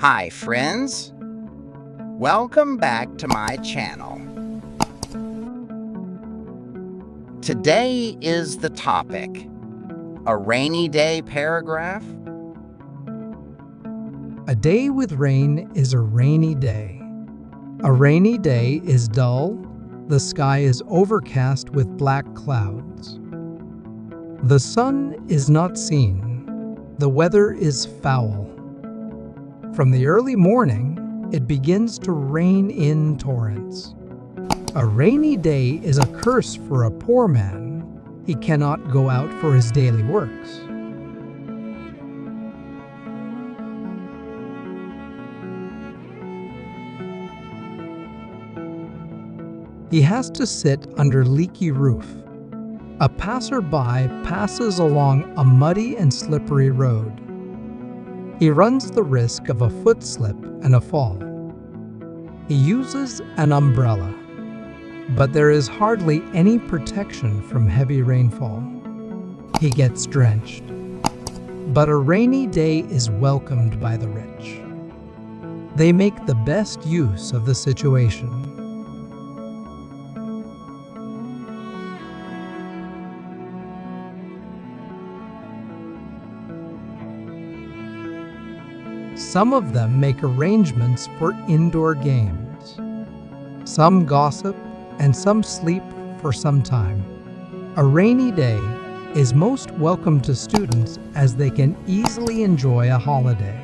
Hi friends, welcome back to my channel. Today is the topic, a rainy day paragraph. A day with rain is a rainy day. A rainy day is dull, the sky is overcast with black clouds. The sun is not seen, the weather is foul. From the early morning, it begins to rain in torrents. A rainy day is a curse for a poor man. He cannot go out for his daily works. He has to sit under leaky roof. A passerby passes along a muddy and slippery road. He runs the risk of a foot slip and a fall. He uses an umbrella, but there is hardly any protection from heavy rainfall. He gets drenched. But a rainy day is welcomed by the rich. They make the best use of the situation. Some of them make arrangements for indoor games. Some gossip and some sleep for some time. A rainy day is most welcome to students as they can easily enjoy a holiday.